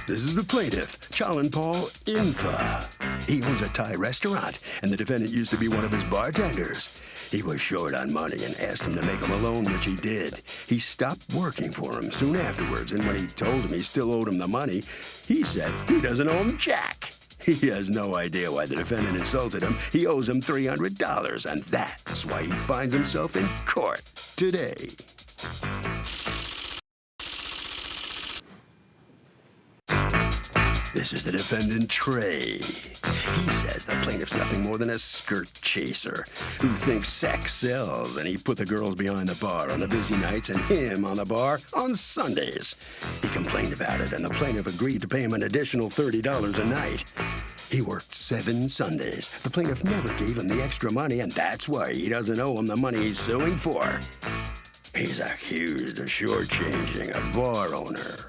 This is the plaintiff, Chalin Paul Intha. He owns a Thai restaurant, and the defendant used to be one of his bartenders. He was short on money and asked him to make him a loan, which he did. He stopped working for him soon afterwards, and when he told him he still owed him the money, he said he doesn't owe him jack. He has no idea why the defendant insulted him. He owes him $300, and that's why he finds himself in court today. This is the defendant, Trey. He says the plaintiff's nothing more than a skirt chaser who thinks sex sells, and he put the girls behind the bar on the busy nights and him on the bar on Sundays. He complained about it, and the plaintiff agreed to pay him an additional $30 a night. He worked 7 Sundays. The plaintiff never gave him the extra money, and that's why he doesn't owe him the money he's suing for. He's accused of shortchanging a bar owner.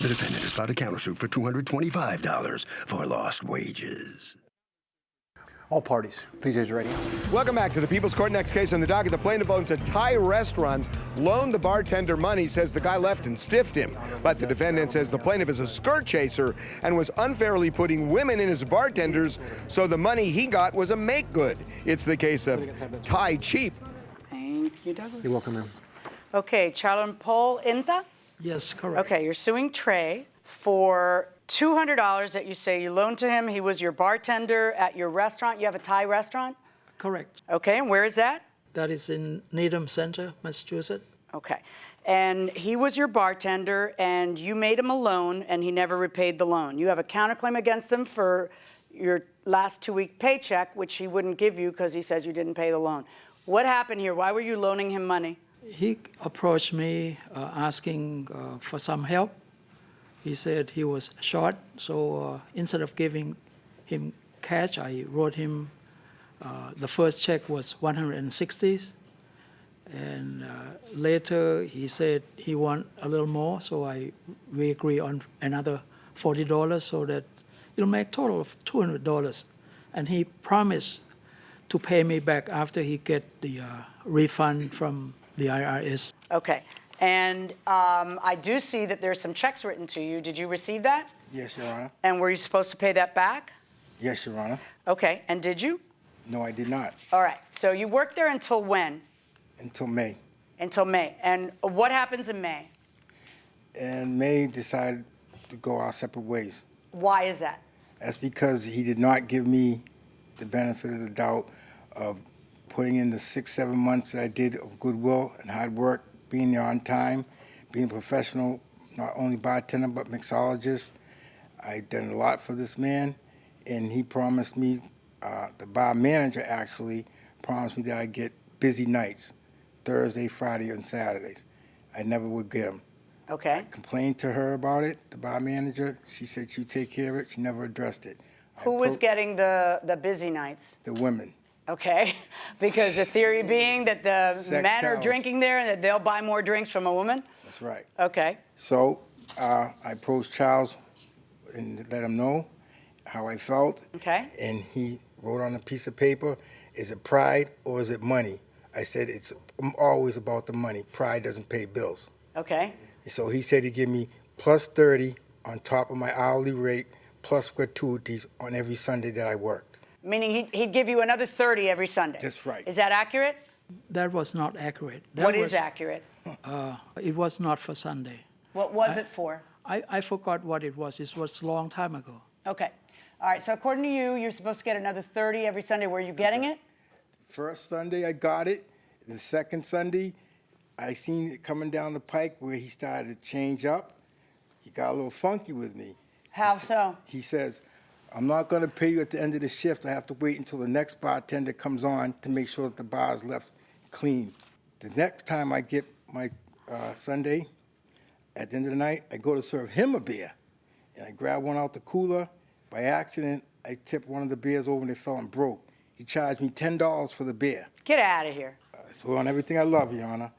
The defendant has filed a countersuit for $225 for lost wages. All parties, please raise your right hand. Welcome back to the People's Court. Next case on the docket. The plaintiff owns a Thai restaurant, loaned the bartender money, says the guy left and stiffed him. But the defendant says the plaintiff is a skirt chaser and was unfairly putting women in as bartenders, so the money he got was a make-good. It's the case of Thai cheap. Thank you, Douglas. You're welcome, ma'am. Okay, Chalin Paul Intha? Yes, correct. Okay, you're suing Trey for $200 that you say you loaned to him. He was your bartender at your restaurant. You have a Thai restaurant? Correct. Okay, and where is that? That is in Needham Center, Massachusetts. Okay. And he was your bartender, and you made him a loan, and he never repaid the loan. You have a counterclaim against him for your last 2-week paycheck, which he wouldn't give you because he says you didn't pay the loan. What happened here? Why were you loaning him money? He approached me asking for some help. He said he was short, so instead of giving him cash, I wrote him, the first check was $160, and later he said he want a little more, so we agree on another $40 so that it'll make a total of $200. And he promised to pay me back after he get the refund from the IRS. Okay. And I do see that there's some checks written to you. Did you receive that? Yes, Your Honor. And were you supposed to pay that back? Yes, Your Honor. Okay. And did you? No, I did not. All right. So you worked there until when? Until May. Until May. And what happens in May? And May decided to go our separate ways. Why is that? That's because he did not give me the benefit of the doubt of putting in the 6-7 months that I did of goodwill and hard work, being there on time, being a professional, not only bartender, but mixologist. I've done a lot for this man, and he promised me, the bar manager actually promised me that I'd get busy nights, Thursday, Friday, and Saturdays. I never would get them. Okay. I complained to her about it, the bar manager. She said she'd take care of it. She never addressed it. Who was getting the busy nights? The women. Okay, because the theory being that the Sex men are sells. drinking there and that they'll buy more drinks from a woman? That's right. Okay. So I approached Charles and let him know how I felt. Okay. And he wrote on a piece of paper, is it pride or is it money? I said, I'm always about the money. Pride doesn't pay bills. Okay. So he said he'd give me plus 30 on top of my hourly rate, plus gratuities on every Sunday that I worked. Meaning he'd give you another 30 every Sunday? That's right. Is that accurate? That was not accurate. What is accurate? It was not for Sunday. What was it for? I forgot what it was. It was a long time ago. Okay. All right, so according to you, you're supposed to get another 30 every Sunday. Were you getting it? First Sunday I got it. The second Sunday, I seen it coming down the pike where he started to change up. He got a little funky with me. How so? He says, I'm not going to pay you at the end of the shift. I have to wait until the next bartender comes on to make sure that the bar is left clean. The next time I get my Sunday, at the end of the night, I go to serve him a beer. And I grab one out the cooler. By accident, I tipped one of the beers over and it fell and broke. He charged me $10 for the beer. Get out of here. So on everything I love, Your Honor.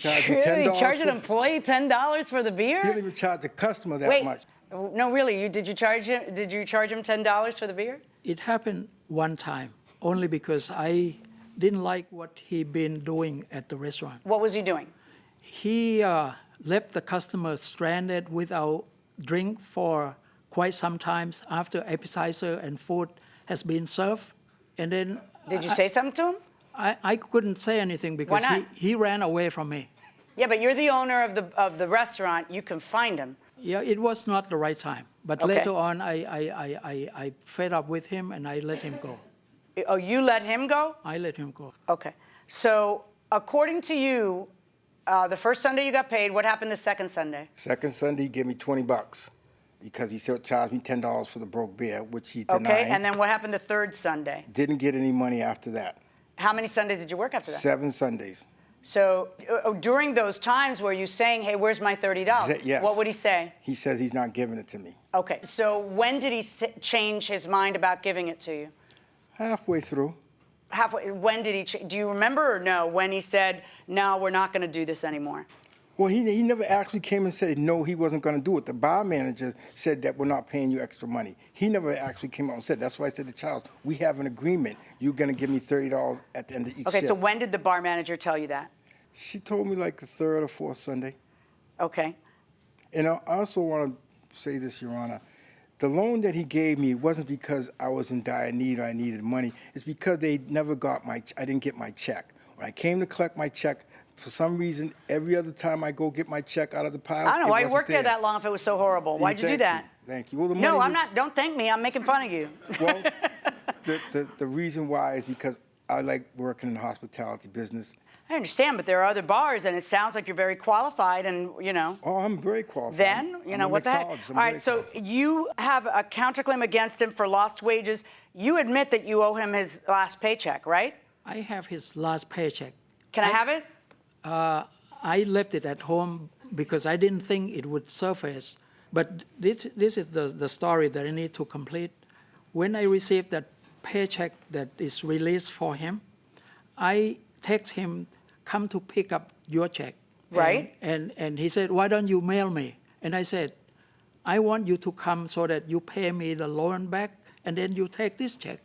Really? Charge an employee $10 for the beer? He didn't even charge the customer that much. No, really. Did you charge him $10 for the beer? It happened one time, only because I didn't like what he'd been doing at the restaurant. What was he doing? He left the customer stranded without drink for quite some times after appetizer and food has been served. And then Did you say something to him? I couldn't say anything because Why not? he ran away from me. Yeah, but you're the owner of the restaurant. You can find him. Yeah, it was not the right time. But Okay. later on, I fed up with him and I let him go. Oh, you let him go? I let him go. Okay. So according to you, the first Sunday you got paid. What happened the second Sunday? Second Sunday, he gave me $20 because he said charged me $10 for the broke beer, which he denied. Okay, and then what happened the third Sunday? Didn't get any money after that. How many Sundays did you work after that? 7 Sundays. So during those times, were you saying, hey, where's my $30? Yes. What would he say? He says he's not giving it to me. Okay, so when did he change his mind about giving it to you? Halfway through. Halfway. When did he? Do you remember or no? When he said, no, we're not going to do this anymore? Well, he never actually came and said, no, he wasn't going to do it. The bar manager said that we're not paying you extra money. He never actually came out and said, that's why I said to Charles, we have an agreement. You're going to give me $30 at the end of each Okay, shift. so when did the bar manager tell you that? She told me like the third or fourth Sunday. Okay. And I also want to say this, Your Honor. The loan that he gave me wasn't because I was in dire need or I needed money. It's because they never got I didn't get my check. When I came to collect my check, for some reason, every other time I go get my check out of the pile, I don't know it why you wasn't worked there that long if it was so horrible. Yeah, Why'd you do thank that? Thank you. Well, the No, money I'm was- not. Don't thank me. I'm making fun of you. Well, the reason why is because I like working in the hospitality business. I understand, but there are other bars, and it sounds like you're very qualified, and, you know. Oh, I'm very qualified. Then, you I'm know, a what the heck? mixologist. I'm All very right, so qualified. you have a counterclaim against him for lost wages. You admit that you owe him his last paycheck, right? I have his last paycheck. Can I have it? I left it at home because I didn't think it would surface. But this is the story that I need to complete. When I received that paycheck that is released for him, I text him, come to pick up your check. Right. And he said, why don't you mail me? And I said, I want you to come so that you pay me the loan back and then you take this check.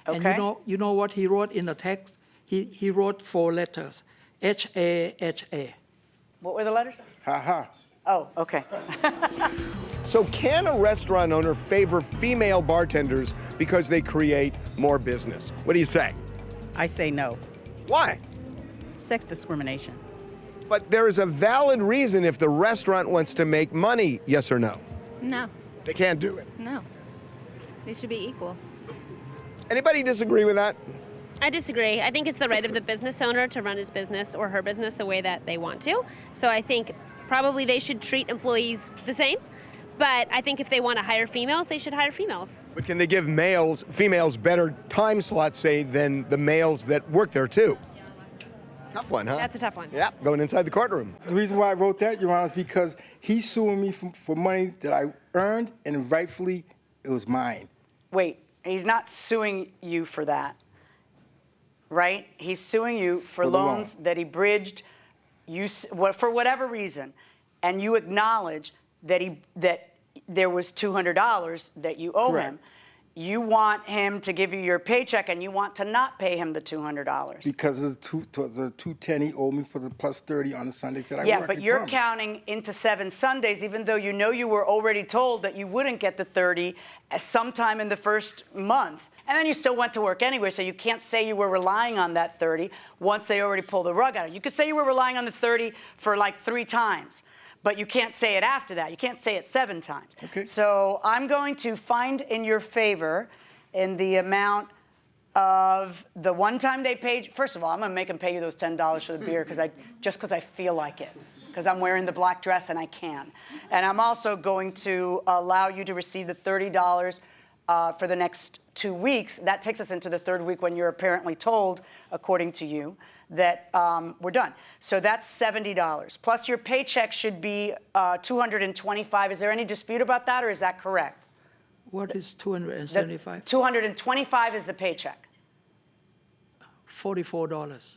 And Okay. you know what he wrote in the text? He wrote 4 letters, H-A-H-A. What were the letters? Ha ha. Oh, okay. So can a restaurant owner favor female bartenders because they create more business? What do you say? I say no. Why? Sex discrimination. But there is a valid reason if the restaurant wants to make money, yes or no? No, They can't do it. no. They should be equal. Anybody disagree with that? I disagree. I think it's the right of the business owner to run his business or her business the way that they want to. So I think probably they should treat employees the same. But I think if they want to hire females, they should hire females. But can they give females better time slots, say, than the males that work there too? Tough one, huh? That's a tough one. Yeah, going inside the courtroom. The reason why I wrote that, Your Honor, is because he's suing me for money that I earned and rightfully it was mine. Wait, he's not suing you for that, right? He's suing you for For the loans loan. that he bridged for whatever reason, and you acknowledge that there was $200 that you owe Correct. him. You want him to give you your paycheck, and you want to not pay him the $200. Because of the $210 he owed me for the plus 30 on the Sundays that I Yeah, worked. but he you're promised. counting into 7 Sundays, even though you know you were already told that you wouldn't get the 30 sometime in the first month. And then you still went to work anyway, so you can't say you were relying on that 30 once they already pulled the rug out. You could say you were relying on the 30 for like 3 times, but you can't say it after that. You can't say it 7 times. Okay. So I'm going to find in your favor in the amount of the one time they paid. First of all, I'm going to make them pay you those $10 for the beer because I feel like it, because I'm wearing the black dress and I can. And I'm also going to allow you to receive the $30 for the next 2 weeks. That takes us into the 3rd week when you're apparently told, according to you, that we're done. So that's $70. Plus your paycheck should be $225. Is there any dispute about that, or is that correct? What is 275? $225 is the paycheck. $44.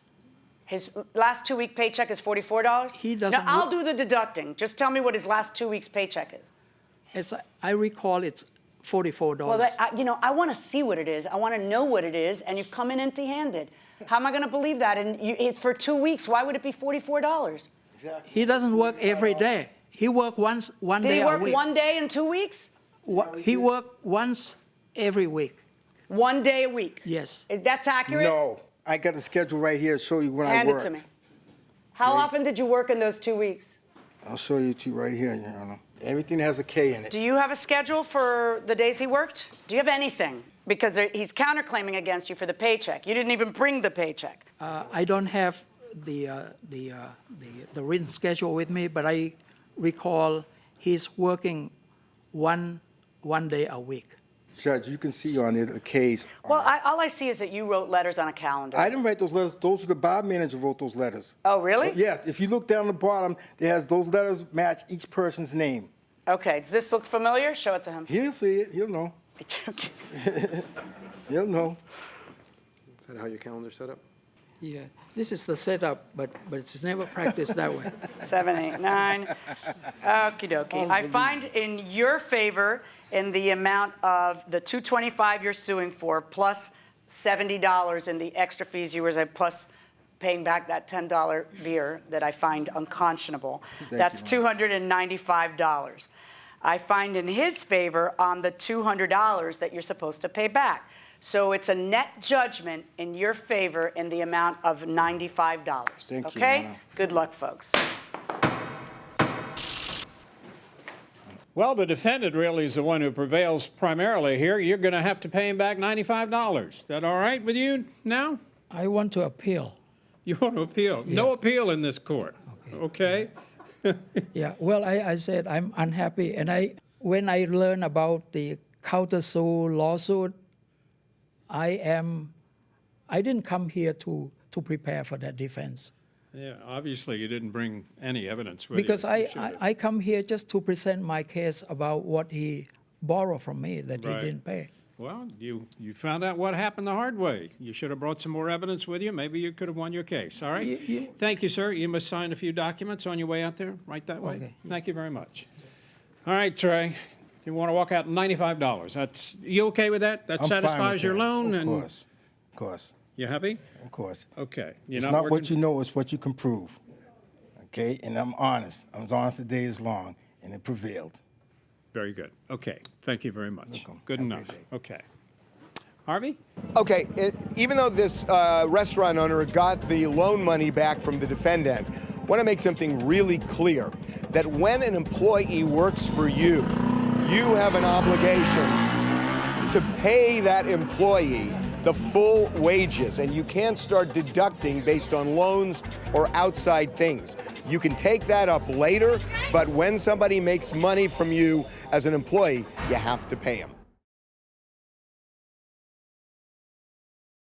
His last 2 week paycheck is $44? He doesn't Now, I'll wo- do the deducting. Just tell me what his last 2 weeks paycheck is. As I recall, it's $44. Well, I want to see what it is. I want to know what it is, and you've come in empty-handed. How am I going to believe that? And it's for 2 weeks. Why would it be $44? He doesn't work every day. He work one Did day he a work week. 1 day in 2 weeks? He work once every week. 1 day a week? Yes. That's accurate? No, I got the schedule right here to show you when I Hand worked. it to me. How often did you work in those 2 weeks? I'll show you two right here, Your Honor. Everything has a K in it. Do you have a schedule for the days he worked? Do you have anything? Because he's counterclaiming against you for the paycheck. You didn't even bring the paycheck. I don't have the written schedule with me, but I recall he's working one day a week. Judge, you can see on it the K's. Well, all I see is that you wrote letters on a calendar. I didn't write those letters. Those are the bar manager wrote those letters. Oh, really? Yes. If you look down the bottom, it has those letters match each person's name. Okay. Does this look familiar? Show it to him. He'll see it. He'll know. He'll know. Is that how your calendar's set up? Yeah, this is the setup, but it's never practiced that way. 7, 8, 9. Okie dokie. I find in your favor in the amount of the $225 you're suing for, plus $70 in the extra fees you were, plus paying back that $10 beer that I find unconscionable. That's $295. I find in his favor on the $200 that you're supposed to pay back. So it's a net judgment in your favor in the amount of $95. Thank you, okay? Anna. Good luck, folks. Well, the defendant really is the one who prevails primarily here. You're going to have to pay him back $95. Is that all right with you now? I want to appeal. You want to appeal? Yeah. No appeal in this court. Okay? Yeah, well, I said I'm unhappy, and when I learned about the counter-sue lawsuit, I didn't come here to prepare for that defense. Yeah, obviously you didn't bring any evidence with Because you. You should have. I come here just to present my case about what he borrowed from me that Right. he didn't pay. Well, you found out what happened the hard way. You should have brought some more evidence with you. Maybe you could have won your case. All right? Thank you, sir. You must sign a few documents on your way out there, right that way. Okay. Thank you very much. All right, Trey. You want to walk out $95. That's you okay with that? That I'm fine satisfies with your that. loan? Of and course. Of course. You happy? Of course. Okay. You're It's not not working? what you know, it's what you can prove. Okay? And I'm honest. I'm as honest the day is long, and it prevailed. Very good. Okay. Thank you very much. Welcome. Good Have a enough. great day. Okay. Harvey? Okay, even though this restaurant owner got the loan money back from the defendant, I want to make something really clear, that when an employee works for you, you have an obligation to pay that employee the full wages, and you can't start deducting based on loans or outside things. You can take that up later, but when somebody makes money from you as an employee, you have to pay them.